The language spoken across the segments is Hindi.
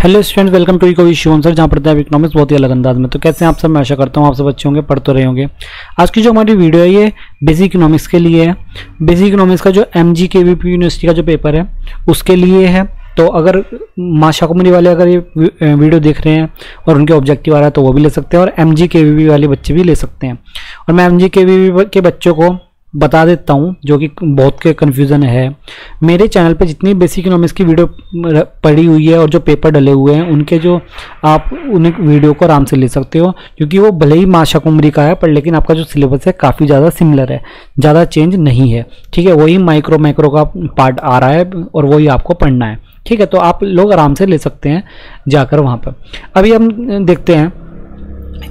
Hello student, welcome to eco Shivan sir, जहाँ पढ़ते हैं इकोनॉमिक्स बहुत ही अलग अंदाज में। तो कैसे हैं आप सब? मैं आशा करता हूँ आप सब अच्छे होंगे, पढ़ तो रहे होंगे। आज की जो हमारी वीडियो है ये बेसिक इकोनॉमिक्स के लिए है। बेसिक इकोनॉमिक्स का जो MGKVP यूनिवर्सिटी का जो पेपर है उसके लिए है। तो अगर माशा कॉमरी वाले अगर ये वीडियो देख रहे हैं और उनके ऑब्जेक्टिव आ रहा है तो वो भी ले सकते हैं, और MGKVP वाले बच्चे भी ले सकते हैं। और मैं MGKVP के बच्चों को बता देता हूँ जो कि बहुत के कन्फ्यूज़न है। मेरे चैनल पे जितनी बेसिक इकोनॉमिक्स की वीडियो पड़ी हुई है और जो पेपर डले हुए हैं उनके जो आप उन वीडियो को आराम से ले सकते हो, क्योंकि वो भले ही माशा कुमरी का है पर लेकिन आपका जो सिलेबस है काफ़ी ज़्यादा सिमिलर है, ज़्यादा चेंज नहीं है। ठीक है, वही माइक्रो का पार्ट आ रहा है और वही आपको पढ़ना है। ठीक है, तो आप लोग आराम से ले सकते हैं जाकर वहाँ पर। अभी हम देखते हैं,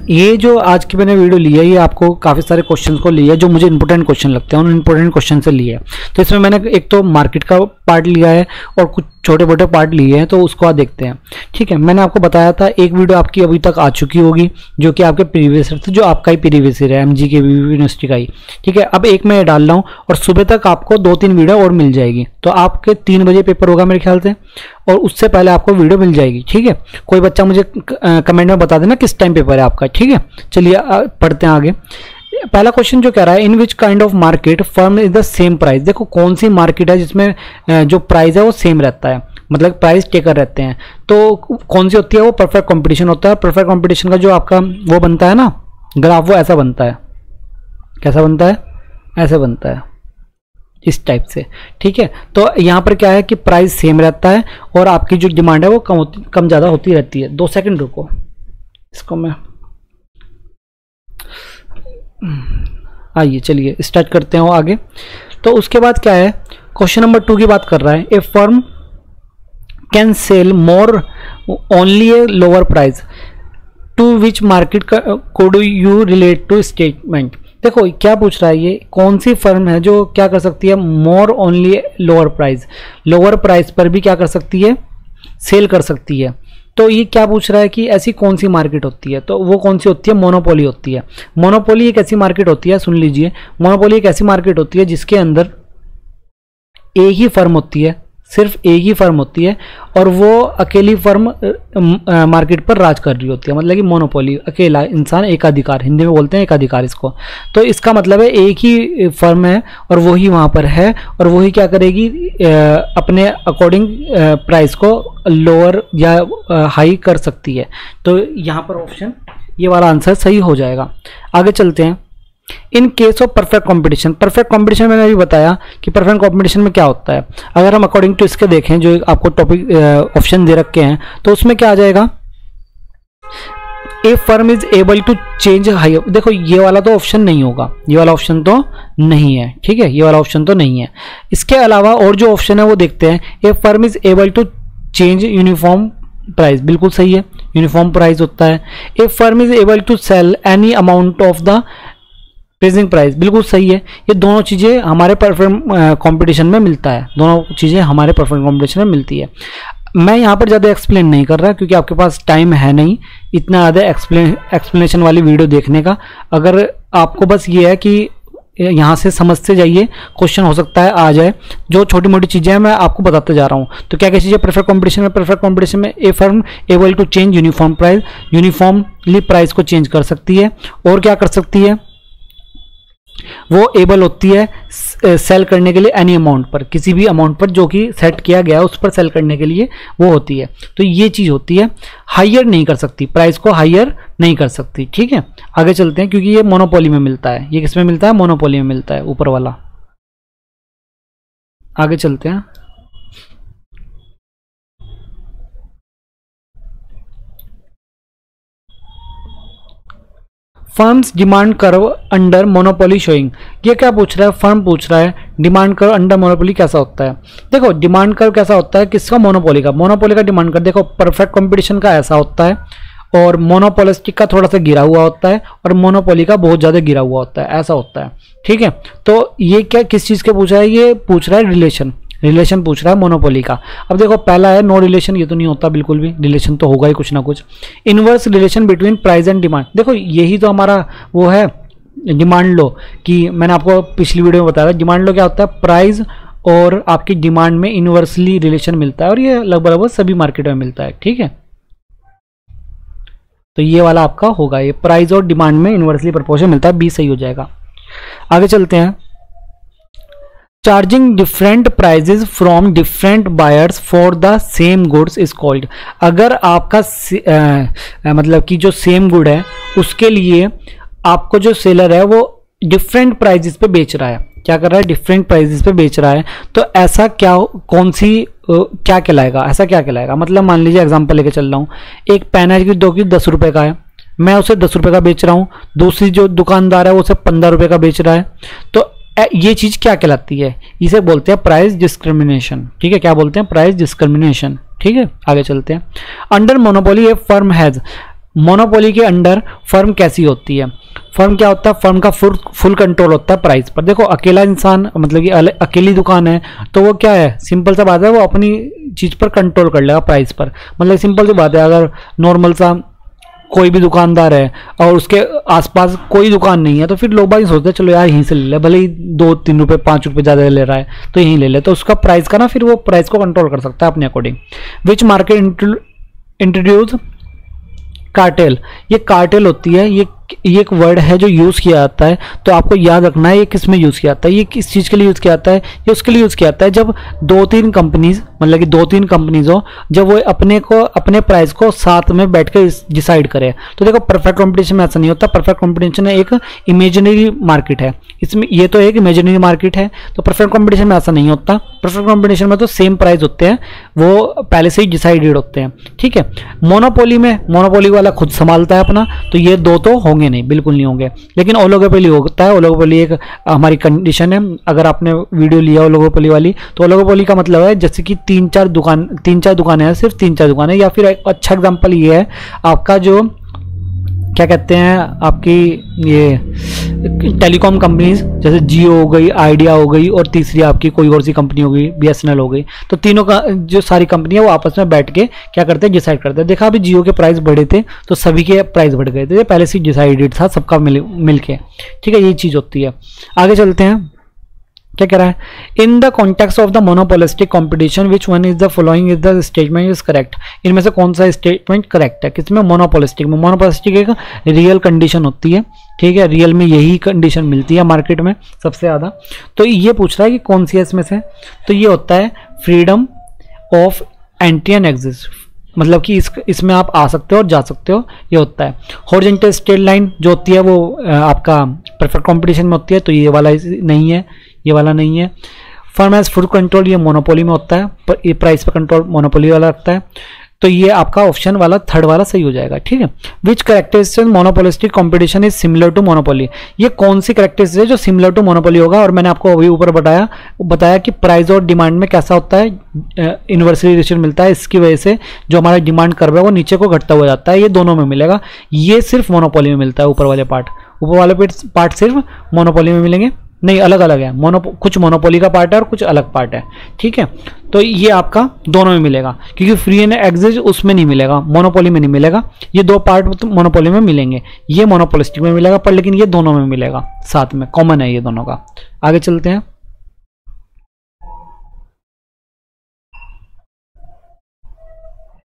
ये जो आज की मैंने वीडियो ली है ये आपको काफ़ी सारे क्वेश्चंस को लिया है जो मुझे इंपॉर्टेंट क्वेश्चन लगते हैं, उन इंपॉर्टेंट क्वेश्चन से लिए है। तो इसमें मैंने एक तो मार्केट का पार्ट लिया है और कुछ छोटे मोटे पार्ट लिए हैं, तो उसको आप देखते हैं। ठीक है, मैंने आपको बताया था एक वीडियो आपकी अभी तक आ चुकी होगी जो कि आपके प्रीवियस ईयर से, जो आपका ही प्रीवियस ईयर है MGKVP यूनिवर्सिटी का ही। ठीक है, अब एक मैं डाल रहा हूँ और सुबह तक आपको 2-3 वीडियो और मिल जाएगी। तो आपके 3 बजे पेपर होगा मेरे ख्याल से, और उससे पहले आपको वीडियो मिल जाएगी। ठीक है, कोई बच्चा मुझे कमेंट में बता देना किस टाइम पेपर है आपका। ठीक है, चलिए पढ़ते हैं आगे। पहला क्वेश्चन जो कह रहा है, in which kind of market firm is the same price. देखो कौन सी मार्केट है जिसमें जो प्राइस है वो सेम रहता है, मतलब प्राइस टेकर रहते हैं। तो कौन सी होती है? वो परफेक्ट कंपटीशन होता है। परफेक्ट कंपटीशन का जो आपका वो बनता है ना ग्राफ, वो ऐसा बनता है। कैसा बनता है? ऐसे बनता है, इस टाइप से। ठीक है, तो यहाँ पर क्या है कि प्राइस सेम रहता है और आपकी जो डिमांड है वो कम ज़्यादा होती रहती है। 2 सेकंड रुको, इसको मैं आइए चलिए स्टार्ट करते हैं आगे। तो उसके बाद क्या है, क्वेश्चन नंबर 2 की बात कर रहा है। A firm can sell more only a lower price to which market could you relate to statement. देखो क्या पूछ रहा है, ये कौन सी फर्म है जो क्या कर सकती है? More only lower price, lower price पर भी क्या कर सकती है? सेल कर सकती है। तो ये क्या पूछ रहा है कि ऐसी कौन सी मार्केट होती है? तो वो कौन सी होती है? मोनोपोली होती है। मोनोपोली एक ऐसी मार्केट होती है, सुन लीजिए, मोनोपोली एक ऐसी मार्केट होती है जिसके अंदर एक ही फर्म होती है, सिर्फ एक ही फर्म होती है और वो अकेली फर्म मार्केट पर राज कर रही होती है। मतलब कि मोनोपोली, अकेला इंसान, एकाधिकार, हिंदी में बोलते हैं एकाधिकार इसको। तो इसका मतलब है एक ही फर्म है और वही वहाँ पर है और वही क्या करेगी? अपने अकॉर्डिंग प्राइस को लोअर या हाई कर सकती है। तो यहाँ पर ऑप्शन ये वाला आंसर सही हो जाएगा। आगे चलते हैं। In case of perfect competition, perfect competition मैंने अभी बताया कि परफेक्ट कंपटीशन में क्या होता है। अगर हम अकॉर्डिंग टू इसके देखें जो आपको टॉपिक ऑप्शन दे रखे हैं, तो उसमें क्या आ जाएगा? A firm is able to change higher. देखो ये वाला तो ऑप्शन नहीं होगा, ये वाला ऑप्शन तो नहीं है। ठीक है, ये वाला ऑप्शन तो नहीं है। इसके अलावा और जो ऑप्शन है वो देखते हैं। A firm is able to change uniform price, बिल्कुल सही है, यूनिफॉर्म प्राइस होता है। A firm is able to sell any amount of the present price, बिल्कुल सही है। ये दोनों चीज़ें हमारे परफेक्ट कंपटीशन में मिलता है, दोनों चीज़ें हमारे परफेक्ट कंपटीशन में मिलती है। मैं यहाँ पर ज़्यादा एक्सप्लेन नहीं कर रहा क्योंकि आपके पास टाइम है नहीं इतना ज़्यादा एक्सप्लेनेशन वाली वीडियो देखने का। अगर आपको बस ये है कि यहाँ से समझते जाइए, क्वेश्चन हो सकता है आ जाए। जो छोटी मोटी चीज़ें हैं मैं आपको बताते जा रहा हूँ। तो क्या क्या चीज़ें परफेक्ट कंपटीशन में? परफेक्ट कंपटीशन में a firm able to change uniform price, uniformly price को चेंज कर सकती है। और क्या कर सकती है? वो एबल होती है सेल करने के लिए एनी अमाउंट पर, किसी भी अमाउंट पर जो कि सेट किया गया है उस पर सेल करने के लिए वो होती है। तो ये चीज होती है। हायर नहीं कर सकती, प्राइस को हायर नहीं कर सकती। ठीक है, आगे चलते हैं क्योंकि ये मोनोपोली में मिलता है। ये किसमें मिलता है? मोनोपोली में मिलता है, ऊपर वाला। आगे चलते हैं। Firms demand curve under monopoly showing. ये क्या पूछ रहा है? फर्म पूछ रहा है डिमांड कर्व अंडर मोनोपोली कैसा होता है। देखो डिमांड कर्व कैसा होता है किसका? मोनोपोली का। मोनोपोली का डिमांड कर्व देखो परफेक्ट कंपटीशन का ऐसा होता है और मोनोपोलिस्टिक का थोड़ा सा गिरा हुआ होता है और मोनोपोली का बहुत ज़्यादा गिरा हुआ होता है, ऐसा होता है। ठीक है, तो ये क्या किस चीज़ के पूछ रहा है? ये पूछ रहा है रिलेशन, रिलेशन पूछ रहा है मोनोपोली का। अब देखो पहला है नो रिलेशन, ये तो नहीं होता बिल्कुल भी, रिलेशन तो होगा ही कुछ ना कुछ। Inverse relation between price and demand, देखो यही तो हमारा वो है डिमांड लो, कि मैंने आपको पिछली वीडियो में बताया था डिमांड लो क्या होता है? प्राइस और आपकी डिमांड में इनवर्सली रिलेशन मिलता है, और ये लगभग सभी मार्केट में मिलता है। ठीक है, तो ये वाला आपका होगा, ये प्राइस और डिमांड में इनवर्सली प्रोपोर्शन मिलता है, बी सही हो जाएगा। आगे चलते हैं। Charging different prices from different buyers for the same goods is called. अगर आपका मतलब कि जो सेम गुड है उसके लिए आपको जो सेलर है वो डिफरेंट प्राइजेस पे बेच रहा है, क्या कर रहा है, डिफरेंट प्राइजेस पे बेच रहा है, तो ऐसा क्या, कौन सी क्या कहलाएगा, ऐसा क्या कहलाएगा। मतलब मान लीजिए एग्जांपल लेके चल रहा हूँ, एक पेन है जो कि 10 रुपये का है, मैं उसे 10 रुपये का बेच रहा हूँ, दूसरी जो दुकानदार है वो उसे 15 रुपये का बेच रहा है, तो ये चीज क्या कहलाती है, इसे बोलते हैं प्राइस डिस्क्रिमिनेशन। ठीक है, क्या बोलते हैं, प्राइस डिस्क्रिमिनेशन। ठीक है, आगे चलते हैं। Under monopoly A firm has, monopoly के अंडर फर्म कैसी होती है, फर्म क्या होता है, फर्म का फुल कंट्रोल होता है प्राइस पर। देखो अकेला इंसान, मतलब कि अकेली दुकान है, तो वो क्या है, सिंपल सा बात है, वो अपनी चीज पर कंट्रोल कर लेगा प्राइस पर। मतलब सिंपल सी बात है, अगर नॉर्मल सा कोई भी दुकानदार है और उसके आसपास कोई दुकान नहीं है, तो फिर लोग बाग सोचते हैं चलो यार यहीं से ले ले, भले ही 2-3 रुपये 5 रुपये ज़्यादा ले रहा है तो यहीं ले ले, तो उसका प्राइस का ना फिर वो प्राइस को कंट्रोल कर सकता है अपने अकॉर्डिंग। विच मार्केट इंट्रोड्यूस कार्टेल, ये कार्टेल होती है, ये एक वर्ड है जो यूज़ किया जाता है, तो आपको याद रखना है ये किस में यूज़ किया जाता है, ये किस चीज़ के लिए यूज़ किया जाता है, ये उसके लिए यूज़ किया जाता है जब 2-3 कंपनीज, मतलब कि 2-3 कंपनीज हो, जब वो अपने प्राइस को साथ में बैठ कर डिसाइड करे। तो देखो परफेक्ट कॉम्पिटिशन में ऐसा नहीं होता, परफेक्ट कॉम्पिटिशन एक इमेजिनरी मार्केट है, इसमें ये तो एक इमेजिनरी मार्केट है, तो परफेक्ट कॉम्पिटिशन में ऐसा नहीं होता। परफेक्ट कॉम्पिटिशन में तो सेम प्राइस होते हैं, वो पहले से ही डिसाइडेड होते हैं। ठीक है, मोनोपोली में मोनोपोली वाला खुद संभालता है अपना, तो ये दो तो होंगे नहीं, बिल्कुल नहीं होंगे। लेकिन ओलिगोपोली होता है, ओलिगोपोली एक हमारी कंडीशन है। अगर आपने वीडियो लिया ओलिगोपोली वाली, तो ओलिगोपोली का मतलब है जैसे कि 3-4 दुकानें हैं, सिर्फ 3-4 दुकानें, या फिर एक अच्छा एग्जांपल ये है आपका जो क्या कहते हैं, आपकी ये टेलीकॉम कंपनीज जैसे जियो हो गई, आइडिया हो गई, और तीसरी आपकी कोई और सी कंपनी हो गई, BSNL हो गई। तो तीनों का जो सारी कंपनी है वो आपस में बैठ के क्या करते हैं, डिसाइड करते हैं। देखा अभी जियो के प्राइस बढ़े थे तो सभी के प्राइस बढ़ गए थे, पहले से डिसाइडेड था सबका मिल के। ठीक है, ये चीज़ होती है। आगे चलते हैं, क्या कह रहा है, in the context of the monopolistic competition which one is the following is the statement is correct. इनमें से कौन सा स्टेटमेंट करेक्ट है, किसमें, मोनोपोलिस्टिक में। मोनोपोलिस्टिक एक रियल कंडीशन होती है, ठीक है, रियल में यही कंडीशन मिलती है मार्केट में सबसे ज़्यादा। तो ये पूछ रहा है कि कौन सी है इसमें से, तो ये होता है freedom of entry and exit, मतलब कि इसमें आप आ सकते हो और जा सकते हो, ये होता है। हॉरिजॉन्टल स्ट्रेट लाइन जो होती है वो आपका परफेक्ट कंपटीशन में होती है, तो ये वाला नहीं है, ये वाला नहीं है। फर्म हैज फुल कंट्रोल, ये मोनोपोली में होता है, पर ये प्राइस पर कंट्रोल मोनोपोली वाला रखता है, तो ये आपका ऑप्शन वाला थर्ड वाला सही हो जाएगा। ठीक है, which characteristic monopolistic competition is similar to monopoly, ये कौन सी कैरेक्टरिस्टिक है जो सिमिलर टू मोनोपोली होगा। और मैंने आपको अभी ऊपर बताया कि प्राइस और डिमांड में कैसा होता है, इन्वर्सली रिलेशन मिलता है, इसकी वजह से जो हमारा डिमांड कर्व है वो नीचे को घटता हुआ जाता है, ये दोनों में मिलेगा। ये सिर्फ मोनोपोली में मिलता है, ऊपर वाले पार्ट सिर्फ मोनोपोली में मिलेंगे, नहीं अलग अलग है, कुछ मोनोपोली का पार्ट है और कुछ अलग पार्ट है। ठीक है, तो ये आपका दोनों में मिलेगा, क्योंकि फ्री एंड एग्जिट उसमें नहीं मिलेगा, मोनोपोली में नहीं मिलेगा। ये दो पार्ट तो मोनोपोली में मिलेंगे, ये मोनोपोलिस्टिक में मिलेगा, पर लेकिन ये दोनों में मिलेगा, साथ में कॉमन है ये दोनों का। आगे चलते हैं,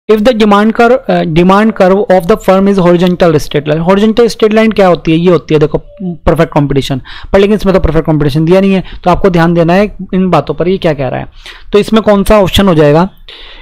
if the demand curve of the firm is horizontal straight line, horizontal straight line क्या होती है, ये होती है देखो परफेक्ट कंपटीशन, पर लेकिन इसमें तो परफेक्ट कंपटीशन दिया नहीं है, तो आपको ध्यान देना है इन बातों पर, ये क्या कह रहा है। तो इसमें कौन सा ऑप्शन हो जाएगा,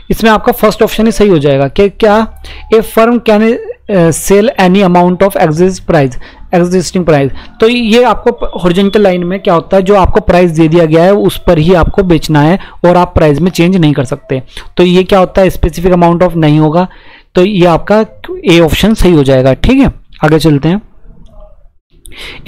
इसमें आपका फर्स्ट ऑप्शन ही सही हो जाएगा कि क्या a firm can sell any amount of existing price. तो ये आपको हॉरिजॉन्टल लाइन में क्या होता है, जो आपको प्राइस दे दिया गया है उस पर ही आपको बेचना है और आप प्राइस में चेंज नहीं कर सकते। तो ये क्या होता है, स्पेसिफिक अमाउंट ऑफ नहीं होगा, तो ये आपका ए ऑप्शन सही हो जाएगा। ठीक है, आगे चलते हैं।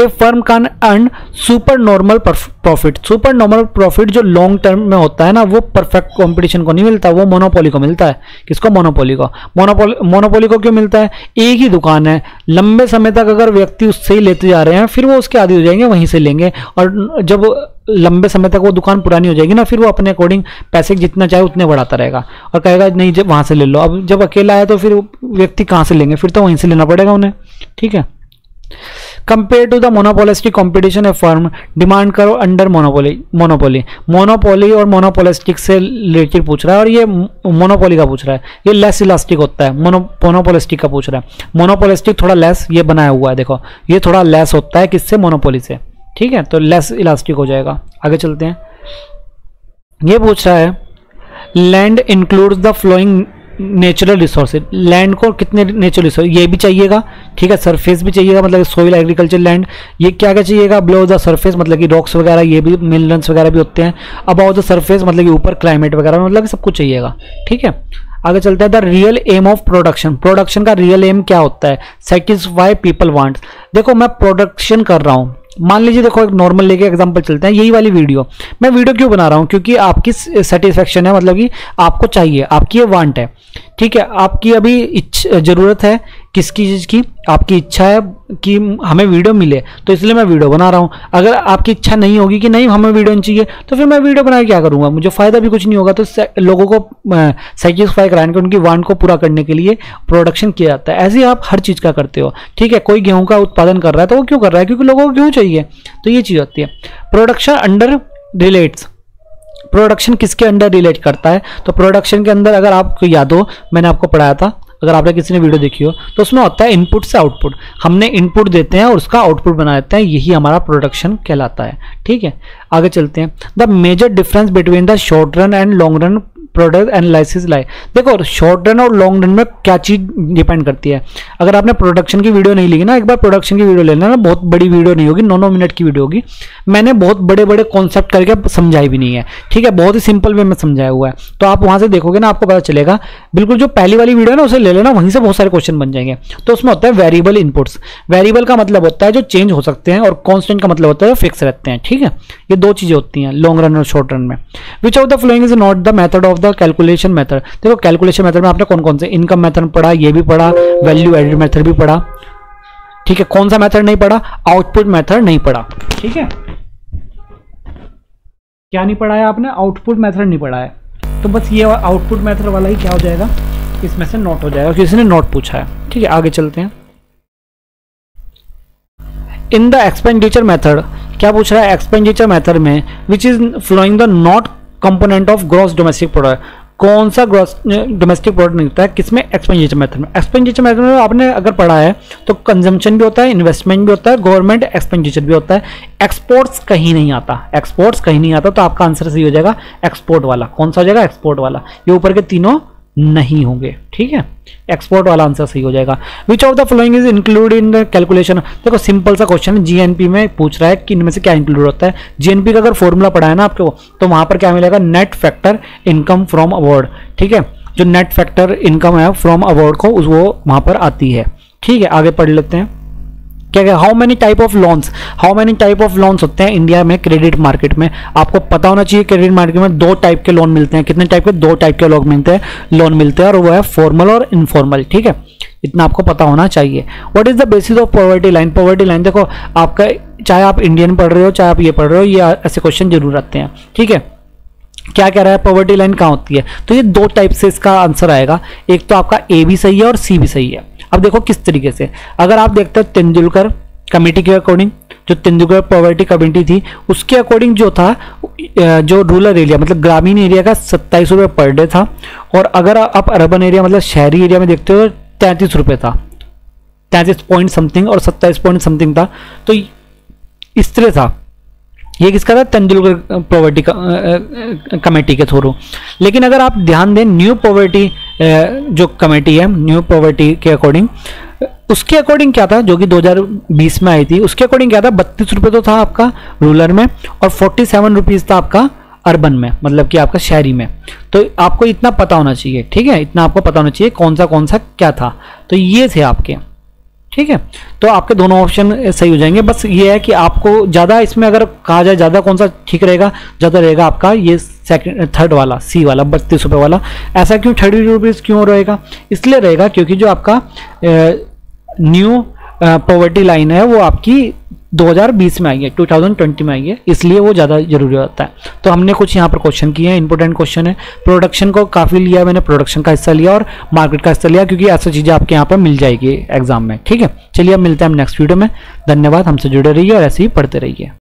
A firm can earn super normal profit, super normal profit जो लॉन्ग टर्म में होता है ना, वो परफेक्ट कंपटीशन को नहीं मिलता, वो मोनोपोली को मिलता है। किसको, मोनोपोली को। मोनोपोली को क्यों मिलता है, एक ही दुकान है, लंबे समय तक अगर व्यक्ति उससे ही लेते जा रहे हैं, फिर वो उसके आदी हो जाएंगे, वहीं से लेंगे, और जब लंबे समय तक वो दुकान पुरानी हो जाएगी ना, फिर वो अपने अकॉर्डिंग पैसे जितना चाहे उतने बढ़ाता रहेगा और कहेगा नहीं जब वहां से ले लो। अब जब अकेला है तो फिर व्यक्ति कहाँ से लेंगे, फिर तो वहीं से लेना पड़ेगा उन्हें। ठीक है, compare to the monopolistic competition a firm demand curve under monopoly और मोनोपोलिस्टिक से रिलेटेड पूछ रहा है, और ये मोनोपोली का पूछ रहा है। ये लेस इलास्टिक होता है, मोनोपोलिस्टिक का पूछ रहा है। मोनोपोलिस्टिक थोड़ा लेस ये बनाया हुआ है, देखो ये थोड़ा लेस होता है किससे, मोनोपोली से, ठीक है, तो लेस इलास्टिक हो जाएगा। आगे चलते हैं। ये पूछ रहा है land includes the flowing natural resources, land को कितने नेचुरल रिसोर्स, ये भी चाहिएगा, ठीक है, सरफेस भी चाहिएगा, मतलब सोइल एग्रीकल्चर लैंड, ये क्या क्या चाहिएगा, बिलो द सरफेस मतलब कि रॉक्स वगैरह, ये भी मिनरल्स वगैरह भी होते हैं, अबाउ द सरफेस मतलब कि ऊपर क्लाइमेट वगैरह, मतलब सब कुछ चाहिएगा, ठीक है। आगे चलते हैं। The real aim of production, production का रियल एम क्या होता है, सेटिस्फाई पीपल वांट्स। देखो मैं प्रोडक्शन कर रहा हूँ, मान लीजिए देखो एक नॉर्मल लेके एग्जांपल चलते हैं, यही वाली वीडियो, मैं वीडियो क्यों बना रहा हूँ, क्योंकि आपकी सेटिस्फेक्शन है, मतलब कि आपको चाहिए, आपकी ये वांट है, ठीक है, आपकी अभी जरूरत है किसकी चीज़ की, आपकी इच्छा है कि हमें वीडियो मिले, तो इसलिए मैं वीडियो बना रहा हूँ। अगर आपकी इच्छा नहीं होगी कि नहीं हमें वीडियो नहीं चाहिए, तो फिर मैं वीडियो बना के क्या करूँगा, मुझे फ़ायदा भी कुछ नहीं होगा। तो लोगों को सेटिस्फाई कराने के, उनकी वांट को पूरा करने के लिए प्रोडक्शन किया जाता है। ऐसे ही आप हर चीज़ का करते हो, ठीक है, कोई गेहूँ का उत्पादन कर रहा है तो वो क्यों कर रहा है, क्योंकि लोगों को गेहूँ चाहिए, तो ये चीज़ होती है। प्रोडक्शन अंडर रिलेट्स, प्रोडक्शन किसके अंडर रिलेट करता है, तो प्रोडक्शन के अंदर अगर आपको याद हो, मैंने आपको पढ़ाया था, अगर आपने किसी ने वीडियो देखी हो, तो उसमें होता है इनपुट से आउटपुट, हमने इनपुट देते हैं और उसका आउटपुट बना देते हैं, यही हमारा प्रोडक्शन कहलाता है, ठीक है। आगे चलते हैं। The major difference between the short run and long run product analysis like, देखो शॉर्ट रन और लॉन्ग रन में क्या चीज़ डिपेंड करती है। अगर आपने प्रोडक्शन की वीडियो नहीं ली ना, एक बार प्रोडक्शन की वीडियो ले लेना, बहुत बड़ी वीडियो नहीं होगी, 9 मिनट की वीडियो होगी, मैंने बहुत बड़े बड़े कॉन्सेप्ट करके समझाई भी नहीं है, ठीक है, बहुत ही सिंपल वे में समझाया हुआ है, तो आप वहां से देखोगे ना, आपको पता चलेगा। बिल्कुल जो पहली वाली वीडियो है ना, उसे ले लेना, वहीं से बहुत सारे क्वेश्चन बन जाएंगे। तो उसमें होता है वेरिएबल इनपुट्स, वेरिएबल का मतलब होता है जो चेंज हो सकते हैं, और कॉन्स्टेंट का मतलब होता है जो फिक्स रहते हैं, ठीक है, ये दो चीजें होती हैं लॉन्ग रन और शॉर्ट रन में। Which of the following is not the method of the calculation method, देखो कैलकुलेशन मेथड में आपने कौन कौन से, इनकम मेथड पढ़ा, ये भी पढ़ा, वैल्यू एडेड मेथड भी पढ़ा, ठीक है, कौन सा मेथड नहीं पढ़ा, आउटपुट मेथड नहीं पढ़ा, ठीक है, क्या नहीं पढ़ा है आपने, आउटपुट मेथड नहीं पढ़ा है, तो बस ये आउटपुट मेथड वाला ही क्या हो जाएगा, इसमें से नोट हो जाएगा, किसी ने नोट पूछा है, ठीक है। आगे चलते हैं। इन द एक्सपेंडिचर मेथड, क्या पूछ रहा है, एक्सपेंडिचर मेथड में which is flowing the not component of gross domestic product, कौन सा ग्रॉस डोमेस्टिक प्रोडक्ट निकलता है किसमें, एक्सपेंडिचर मेथड में। एक्सपेंडिचर मेथड में आपने अगर पढ़ा है तो कंजम्पशन भी होता है, इन्वेस्टमेंट भी होता है, गवर्नमेंट एक्सपेंडिचर भी होता है, एक्सपोर्ट्स कहीं नहीं आता, एक्सपोर्ट्स कहीं नहीं आता, तो आपका आंसर सही हो जाएगा एक्सपोर्ट वाला। कौन सा हो जाएगा, एक्सपोर्ट वाला, ये ऊपर के तीनों नहीं होंगे, ठीक है, एक्सपोर्ट वाला आंसर सही हो जाएगा। Which of the following is include in the calculation, देखो सिंपल सा क्वेश्चन है, जीएनपी में पूछ रहा है कि इनमें से क्या इंक्लूड होता है। जीएनपी का अगर फॉर्मूला पढ़ा है ना आपको, तो वहां पर क्या मिलेगा, net factor income from award, ठीक है, जो नेट फैक्टर इनकम है फ्रॉम अवार्ड को वो वहां पर आती है, ठीक है। आगे पढ़ लेते हैं। क्या क्या, how many type of loans, how many type of loans होते हैं इंडिया में क्रेडिट मार्केट में, आपको पता होना चाहिए। क्रेडिट मार्केट में 2 टाइप के लोन मिलते हैं, कितने टाइप के, 2 टाइप के लोन मिलते हैं, और वो है फॉर्मल और इनफॉर्मल, ठीक है, इतना आपको पता होना चाहिए। What is the basis of poverty line, poverty line देखो आपका, चाहे आप इंडियन पढ़ रहे हो चाहे आप ये पढ़ रहे हो, ये ऐसे क्वेश्चन जरूर आते हैं, ठीक है। क्या कह रहा है, पॉवर्टी लाइन कहाँ होती है, तो ये 2 टाइप से इसका आंसर आएगा, एक तो आपका ए भी सही है और सी भी सही है। अब देखो किस तरीके से, अगर आप देखते हो तेंदुलकर कमेटी के अकॉर्डिंग, जो तेंदुलकर पॉवर्टी कमेटी थी उसके अकॉर्डिंग जो था, जो रूरल एरिया मतलब ग्रामीण एरिया का 27 रुपये पर डे था, और अगर आप अर्बन एरिया मतलब शहरी एरिया में देखते हो 33 रुपये था, 33 पॉइंट समथिंग और 27 पॉइंट समथिंग था, तो इस तरह था। ये किसका था, तेंदुलकर पॉवर्टी कमेटी के थ्रू। लेकिन अगर आप ध्यान दें, न्यू पॉवर्टी जो कमेटी है, न्यू पॉवर्टी के अकॉर्डिंग, उसके अकॉर्डिंग क्या था, जो कि 2020 में आई थी, उसके अकॉर्डिंग क्या था, 32 रुपये तो था आपका रूरल में, और 47 रुपीज़ था आपका अर्बन में, मतलब कि आपका शहरी में। तो आपको इतना पता होना चाहिए, ठीक है, इतना आपको पता होना चाहिए कौन सा क्या था। तो ये थे आपके, ठीक है, तो आपके दोनों ऑप्शन सही हो जाएंगे। बस ये है कि आपको ज़्यादा इसमें अगर कहा जाए ज़्यादा कौन सा ठीक रहेगा, ज़्यादा रहेगा आपका ये थर्ड वाला, सी वाला 32 रुपये वाला। ऐसा क्यों 30 रुपीज़ क्यों रहेगा, इसलिए रहेगा क्योंकि जो आपका न्यू पॉवर्टी लाइन है वो आपकी 2020 में आई है, 2020 में आई है, इसलिए वो ज़्यादा जरूरी होता है। तो हमने कुछ यहाँ पर क्वेश्चन किए हैं, इंपॉर्टेंट क्वेश्चन है। प्रोडक्शन को काफ़ी लिया मैंने, प्रोडक्शन का हिस्सा लिया और मार्केट का हिस्सा लिया, क्योंकि ऐसी चीज़ें आपके यहाँ पर मिल जाएगी एग्जाम में। ठीक है, चलिए अब मिलते हैं हम नेक्स्ट वीडियो में। धन्यवाद, हमसे जुड़े रहिए और ऐसे ही पढ़ते रहिए।